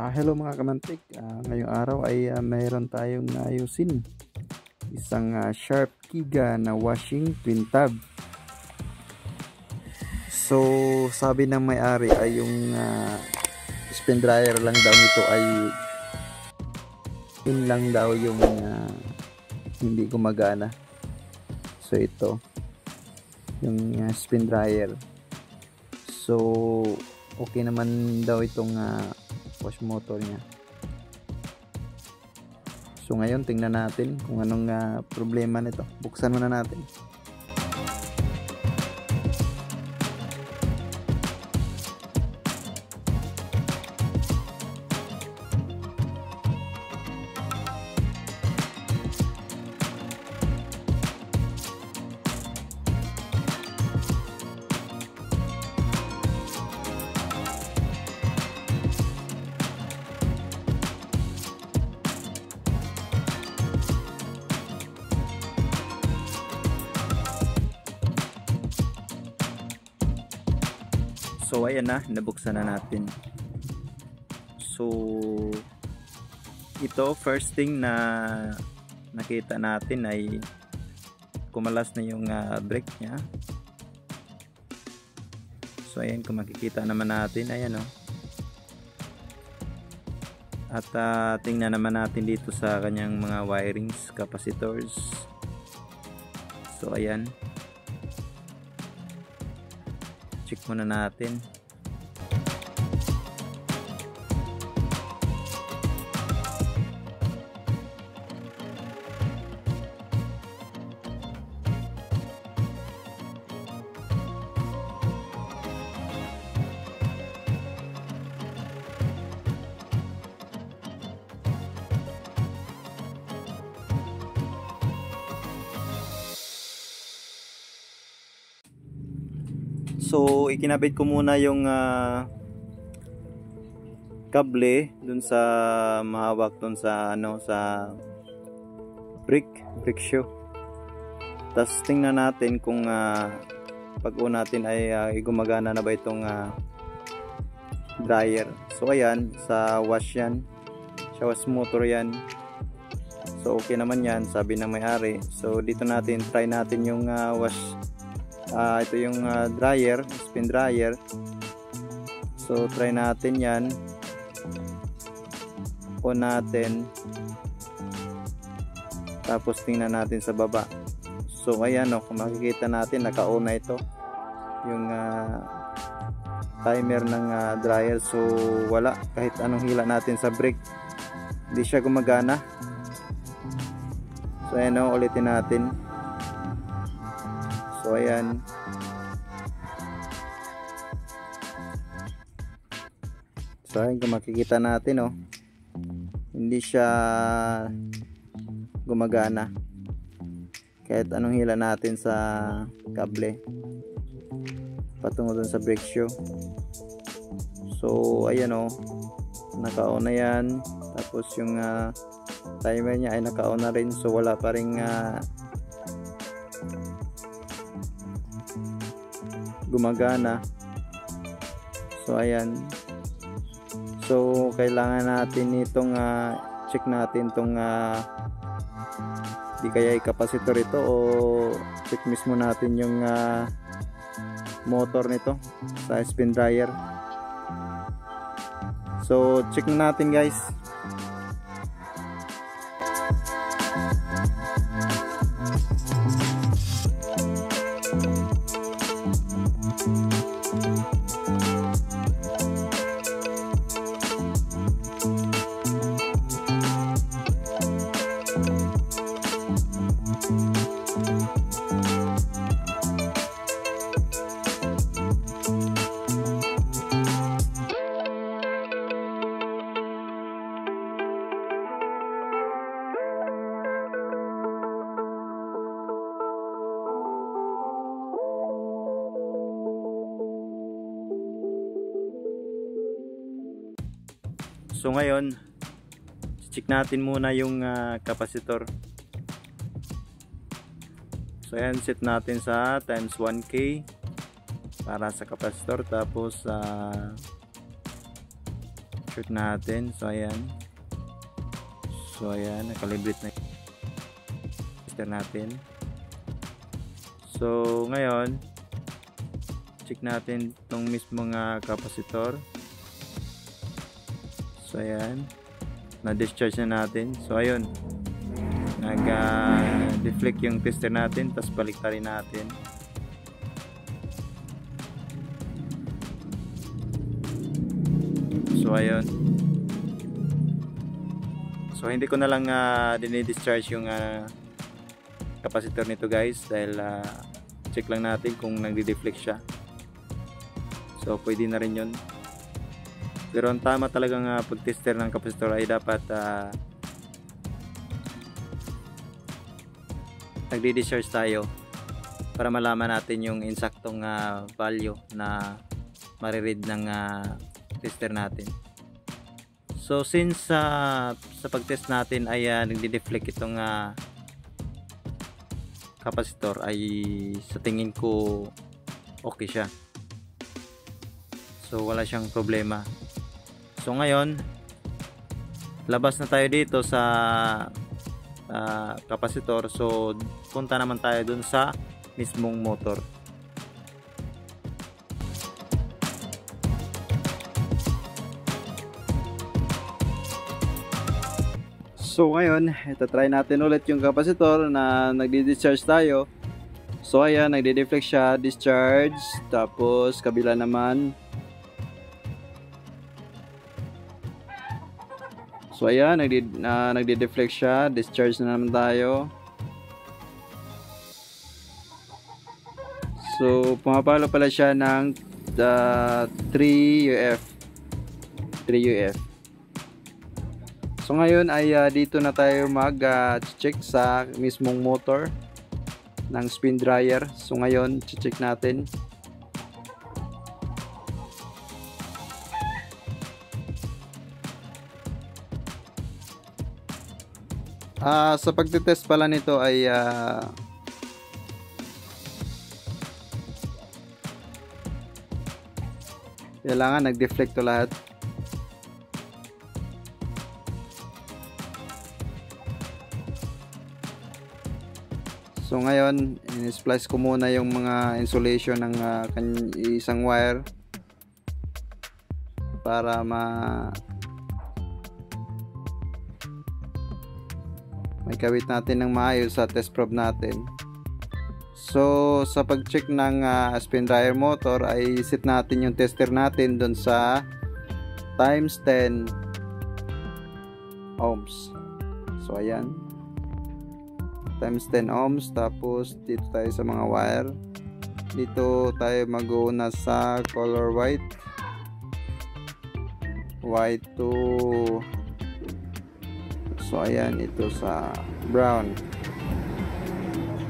Hello mga kamantik, ngayong araw ay mayroon tayong ayusin isang Sharp Kiga na washing twin tab. So sabi ng may-ari ay yung spin dryer lang daw nito ay yun lang daw yung hindi gumagana. So ito yung spin dryer, so okay naman daw itong wash motor niya. So ngayon tingnan natin kung anong problema nito. Buksan muna natin. So ayan na, nabuksan na natin. So ito, first thing na nakita natin ay kumalas na yung brake nya. So ayan, kung makikita naman natin, ayan o. At tingnan naman natin dito sa kanyang mga wirings, capacitors. So ayan, check muna natin. So ikinabit ko muna yung kable dun sa mahawak dun sa sa brick shoe. Tapos tingnan natin kung pag natin ay gumagana na ba itong dryer. So ayan, sa wash yan, sa wash motor yan. So okay naman yan, sabi ng may-ari. So dito natin try natin yung wash. Ito yung dryer, spin dryer. So try natin yan, on natin, tapos tingnan natin sa baba. So ayan kung makikita natin, naka-on na ito yung timer ng dryer. So wala, kahit anong hila natin sa brake, hindi siya gumagana. So ayan ulitin natin. So ayan, so ayan, kung makikita natin hindi siya gumagana kahit anong hila natin sa kable patungo dun sa brake shoe. So ayan naka-on na yan, tapos yung timer niya ay naka-on na rin. So wala pa ring gumagana. So ayan, so kailangan natin itong check natin itong di kaya capacitor ito, o check mismo natin yung motor nito sa spin dryer. So check na natin guys. So ngayon, check natin muna yung capacitor. So ayan, set natin sa times 1K para sa capacitor. Tapos Shoot natin. So ayan, nakalibrate na tester natin. So ngayon check natin tong mismong capacitor. So ayan, na-discharge na natin. So ayun, nag-deflect yung tester natin, tapos baliktarin natin. So ayun, so hindi ko na lang dinidischarge yung capacitor nito guys, dahil check lang natin kung nagdi-deflect siya. So pwede na rin yun. Pero ang tama talagang pag-tester ng capacitor ay dapat nagdi-discharge tayo para malaman natin yung insaktong value na mariread ng tester natin. So since sa pag-test natin ay nagdi-deflect itong capacitor, ay sa tingin ko okay siya. So wala siyang problema. So ngayon, labas na tayo dito sa capacitor. So punta naman tayo dun sa mismong motor. So ngayon, try natin ulit yung capacitor na nagdi-discharge tayo. So ayan, nagdi-deflect siya, discharge, tapos kabila naman. So ayan, nagdi-deflect siya, discharge na naman tayo. So pumapalo pala siya ng 3 UF. So ngayon ay dito na tayo mag-check sa mismong motor ng spin dryer. So ngayon, check natin. Sa pagtitest pala nito ay kailangan nag-deflect to lahat. So ngayon, in-splice ko muna yung mga insulation ng isang wire para may kawit natin ng maayos sa test probe natin. So sa pag-check ng spin dryer motor ay set natin yung tester natin dun sa times 10 ohms. So ayan, times 10 ohms. Tapos dito tayo sa mga wire, dito tayo mag-una sa color white to, so ayan, ito sa brown.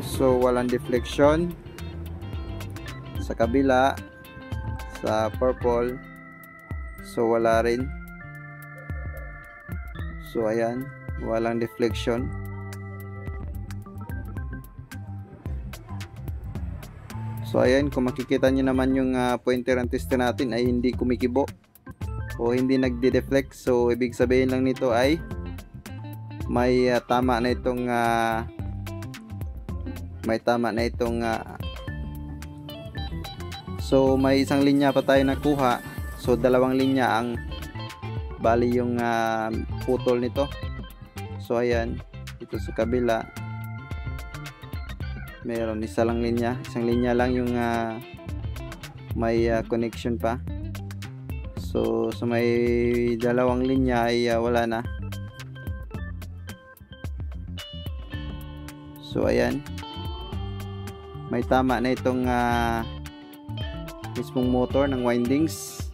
So walang deflection. Sa kabila, sa purple, so wala rin. So ayan, walang deflection. So ayan, kung makikita nyo naman yung pointer ng tester natin ay hindi kumikibo o hindi nagde-deflect. So ibig sabihin lang nito ay may tama na itong so may isang linya pa tayo nakuha. So dalawang linya ang bali yung putol nito. So ayan, ito sa kabila meron isang linya lang yung may connection pa. So sa may dalawang linya ay wala na. So ayan, may tama na itong mismong motor ng windings.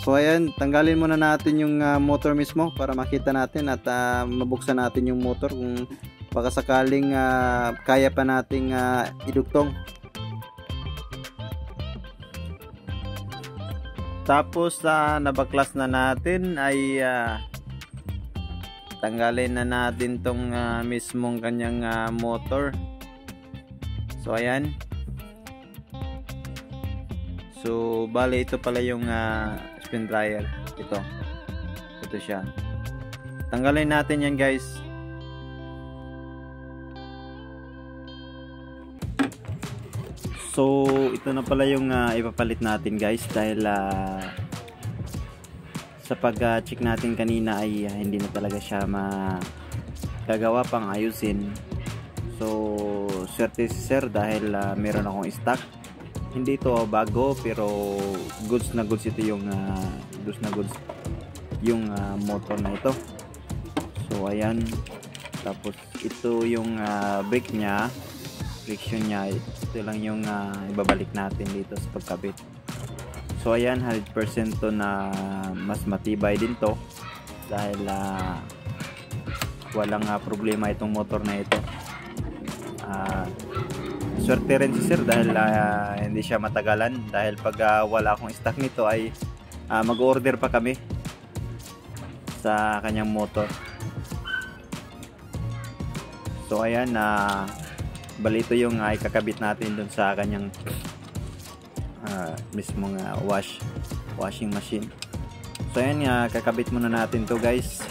So ayan, tanggalin muna natin yung motor mismo para makita natin at mabuksan natin yung motor kung baka sakaling kaya pa nating idugtong. Tapos nabaklas na natin ay tanggalin na natin tong mismong kanyang motor. So ayan, so bali ito pala yung spin dryer. Ito siya. Tanggalin natin yan guys. So ito na pala yung ipapalit natin guys, dahil sa pag-check natin kanina ay hindi na talaga siya magagawa pang ayusin. So swerte si sir dahil meron akong stock. Hindi ito bago pero goods na goods ito yung goods yung motor na ito. So ayan, tapos ito yung brake nya, friction nya. Ito lang yung ibabalik natin dito sa pagkabit. So ayan, 100% to na mas matibay din to dahil walang problema itong motor na ito. Swerte rin si sir dahil hindi siya matagalan, dahil pag wala akong stock nito ay mag-order pa kami sa kanyang motor. So ayan, bali ito yung ikakabit natin dun sa kanyang mismong washing machine. So ayan, kakabit muna natin to guys.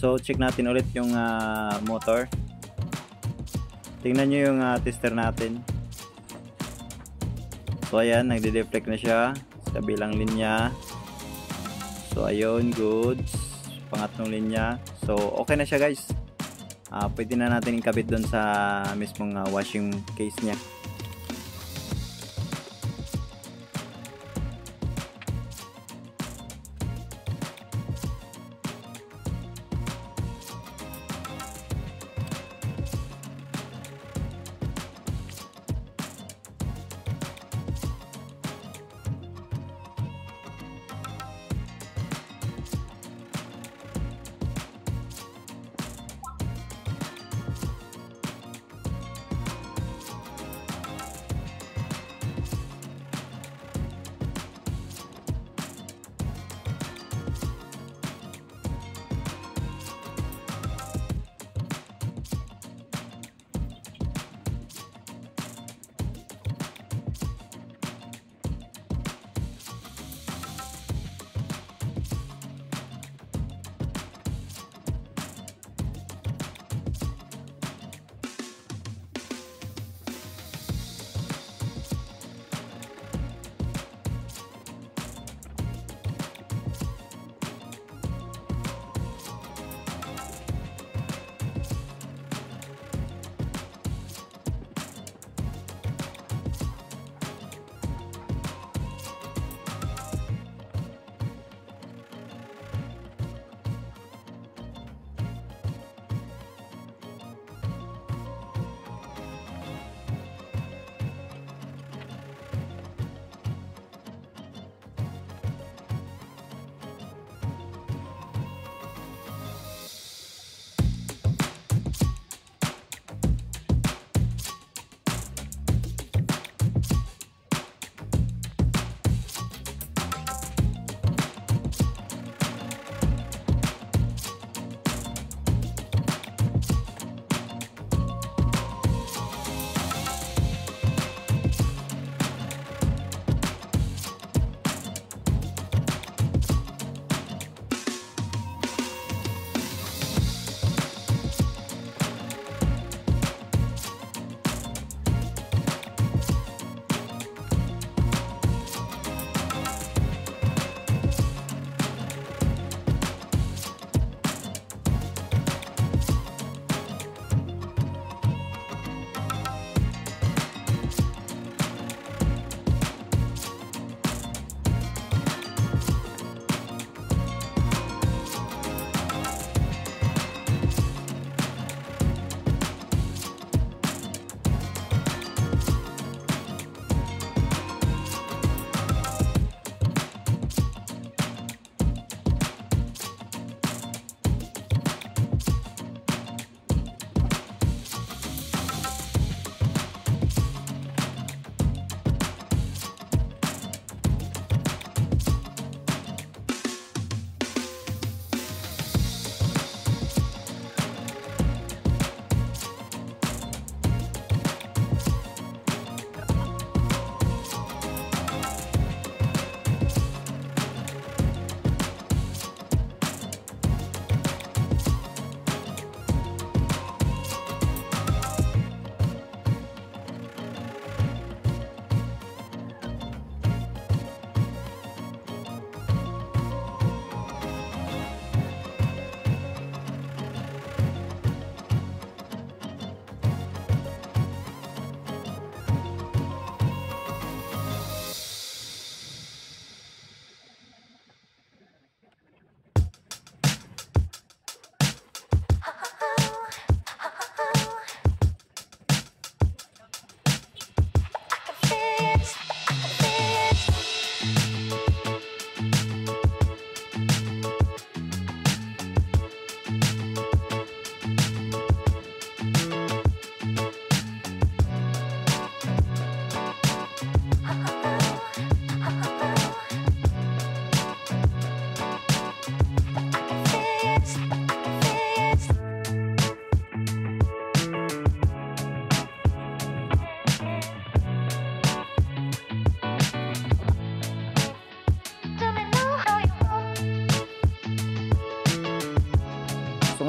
So check natin ulit yung motor. Tingnan nyo yung tester natin. So ayan, nagde-deflect na siya sa kabilang linya. So ayun, goods. Pangatlong linya. So okay na siya guys. Pwede na natin ikabit doon sa mismong washing case niya.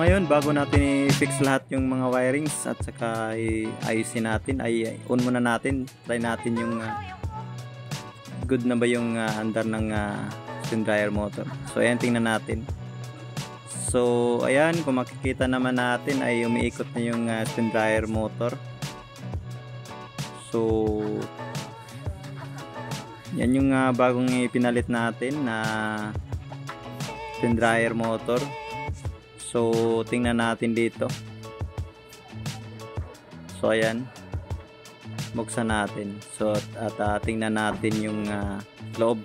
ngayon, bago natin i-fix lahat yung mga wirings at saka ayusin natin, ay on muna natin. Try natin yung good na ba yung andar ng spin dryer motor. So ayan, tingnan natin. So ayan, kung makikita naman natin ay umiikot na yung spin dryer motor. So yan yung bagong ipinalit natin na spin dryer motor. So tingnan natin dito. So ayan, buksan natin. So at tingnan natin yung loob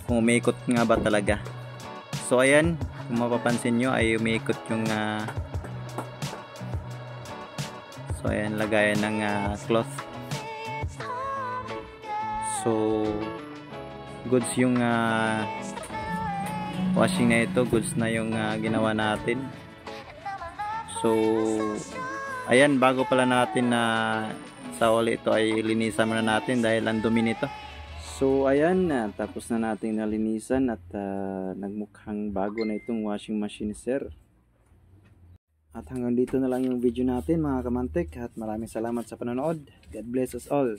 kung umiikot nga ba talaga. So ayan, kung mapapansin nyo ay umiikot yung so ayan, lagayan ng cloth. So goods yung washing na ito, goods na yung ginawa natin. So ayan, bago pala natin na sa uli ito ay linisan muna natin dahil ang dumi nito. So ayan, tapos na natin nalinisan at nagmukhang bago na itong washing machine, sir. At hanggang dito na lang yung video natin mga kamantik, at maraming salamat sa panonood. God bless us all.